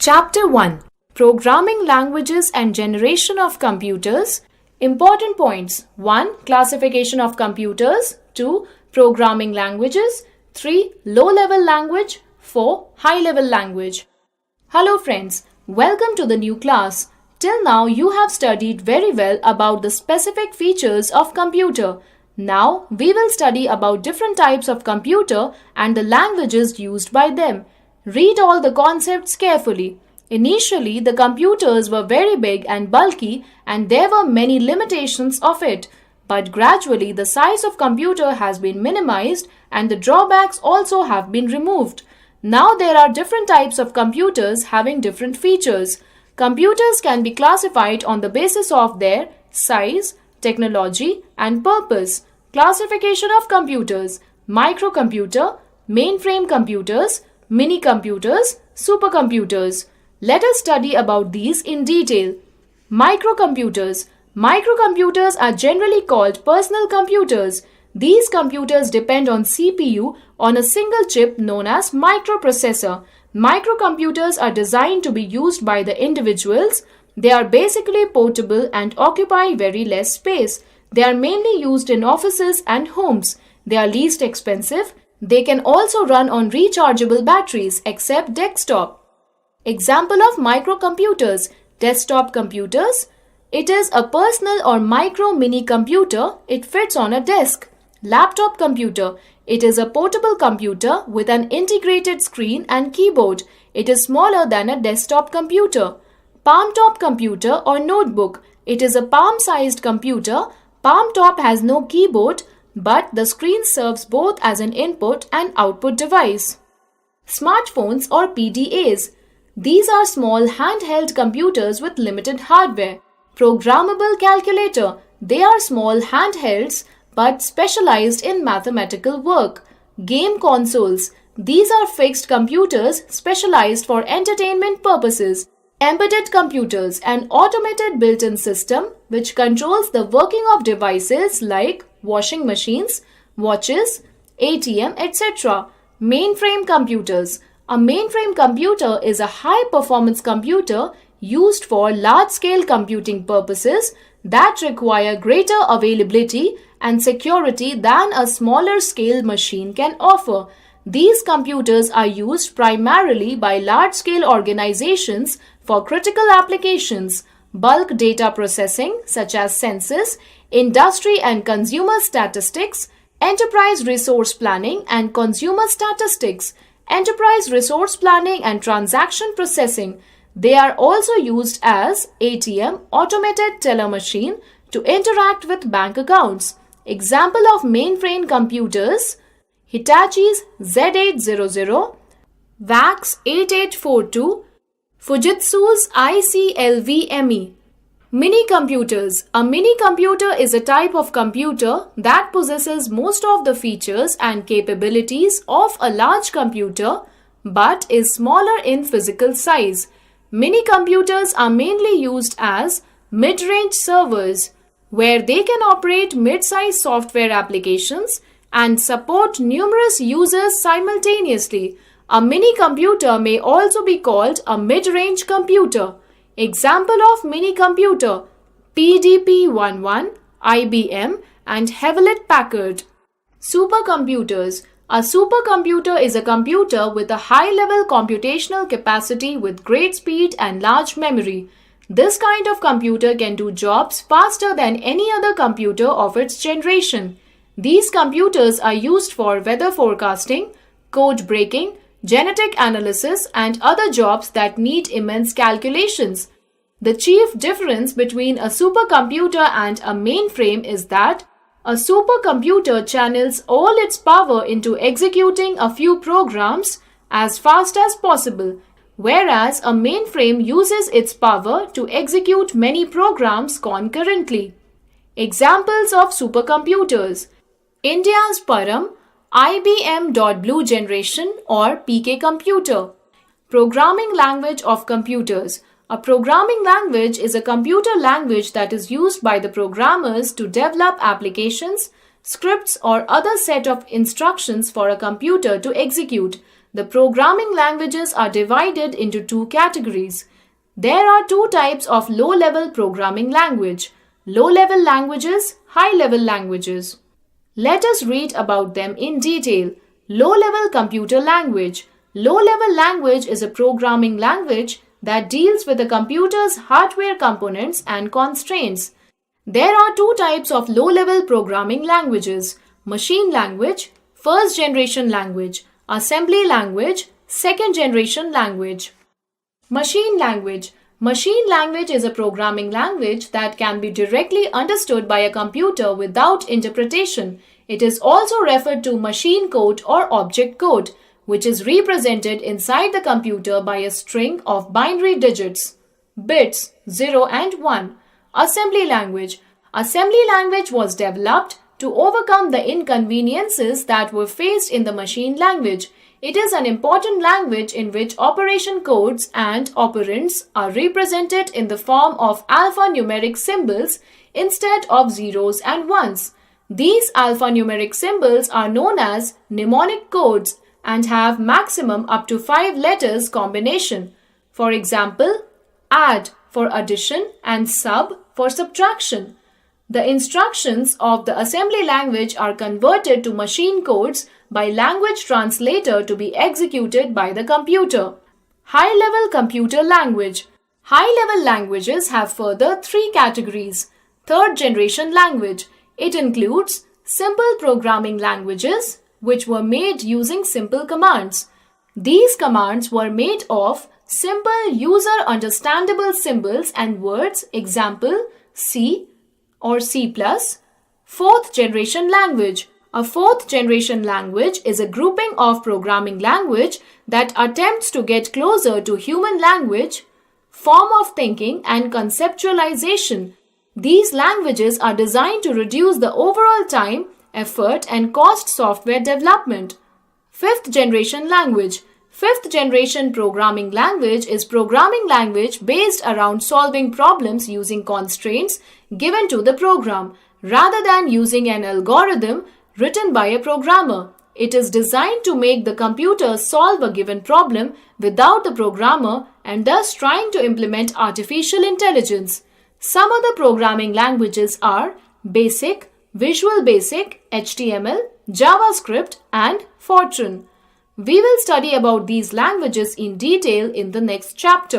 Chapter 1: Programming Languages and Generation of Computers. Important points: 1. Classification of computers. 2. Programming languages. 3. Low-level language. 4. High-level language. Hello friends, welcome to the new class. Till now you have studied very well about the specific features of computer. Now we will study about different types of computer and the languages used by them. Read all the concepts carefully. Initially, the computers were very big and bulky and there were many limitations of it. But gradually the size of computer has been minimized and the drawbacks also have been removed. Now there are different types of computers having different features. Computers can be classified on the basis of their size, technology and purpose. Classification of computers: microcomputer, mainframe computers, mini computers, supercomputers. Let us study about these in detail. Microcomputers. Microcomputers are generally called personal computers. These computers depend on CPU on a single chip known as microprocessor. Microcomputers are designed to be used by the individuals. They are basically portable and occupy very less space. They are mainly used in offices and homes. They are least expensive. They can also run on rechargeable batteries except desktop. Example of microcomputers: desktop computers. It is a personal or micro mini computer. It fits on a desk. Laptop computer. It is a portable computer with an integrated screen and keyboard. It is smaller than a desktop computer. Palm-top computer or notebook. It is a palm-sized computer. Palm-top has no keyboard, but the screen serves both as an input and output device. Smartphones or PDAs. These are small handheld computers with limited hardware. Programmable calculator. They are small handhelds but specialized in mathematical work. Game consoles. These are fixed computers specialized for entertainment purposes. Embedded computers, an automated built-in system which controls the working of devices like washing machines, watches, ATM, etc. Mainframe computers. A mainframe computer is a high-performance computer used for large-scale computing purposes that require greater availability and security than a smaller-scale machine can offer. These computers are used primarily by large-scale organizations for critical applications, bulk data processing such as census, industry and consumer statistics, enterprise resource planning and consumer statistics, enterprise resource planning and transaction processing. They are also used as ATM, automated teller machine, to interact with bank accounts. Example of mainframe computers: Hitachi's Z800, VAX 8842, Fujitsu's ICLV-ME. Mini computers. A mini computer is a type of computer that possesses most of the features and capabilities of a large computer but is smaller in physical size. Mini computers are mainly used as mid-range servers, where they can operate mid-size software applications and support numerous users simultaneously. A mini computer may also be called a mid-range computer. Example of mini computer: PDP-11, IBM and Hewlett-Packard. Supercomputers. A supercomputer is a computer with a high-level computational capacity with great speed and large memory. This kind of computer can do jobs faster than any other computer of its generation. These computers are used for weather forecasting, code breaking, genetic analysis and other jobs that need immense calculations. The chief difference between a supercomputer and a mainframe is that a supercomputer channels all its power into executing a few programs as fast as possible, whereas a mainframe uses its power to execute many programs concurrently. Examples of supercomputers: India's Param, IBM Dot Blue Generation or PK computer. Programming language of computers. A programming language is a computer language that is used by the programmers to develop applications, scripts or other set of instructions for a computer to execute. The programming languages are divided into two categories. There are two types of low-level programming language: low-level languages, high-level languages. Let us read about them in detail. Low-level computer language. Low-level language is a programming language that deals with the computer's hardware components and constraints. There are two types of low-level programming languages: machine language, first-generation language; assembly language, second-generation language. Machine language. Machine language is a programming language that can be directly understood by a computer without interpretation. It is also referred to machine code or object code, which is represented inside the computer by a string of binary digits, bits 0 and 1. Assembly language. Assembly language was developed to overcome the inconveniences that were faced in the machine language. It is an important language in which operation codes and operands are represented in the form of alphanumeric symbols instead of zeros and ones. These alphanumeric symbols are known as mnemonic codes and have maximum up to 5 letters combination. For example, add for addition and sub for subtraction. The instructions of the assembly language are converted to machine codes by language translator to be executed by the computer. High-level computer language. High-level languages have further 3 categories. Third-generation language. It includes simple programming languages, which were made using simple commands. These commands were made of simple user-understandable symbols and words, example C or C+. Fourth-generation language. A fourth-generation language is a grouping of programming language that attempts to get closer to human language, form of thinking and conceptualization. These languages are designed to reduce the overall time, effort and cost software development. Fifth-generation language. Fifth-generation programming language is programming language based around solving problems using constraints given to the program, rather than using an algorithm written by a programmer. It is designed to make the computer solve a given problem without the programmer and thus trying to implement artificial intelligence. Some other programming languages are BASIC, Visual Basic, HTML, JavaScript and Fortran. We will study about these languages in detail in the next chapter.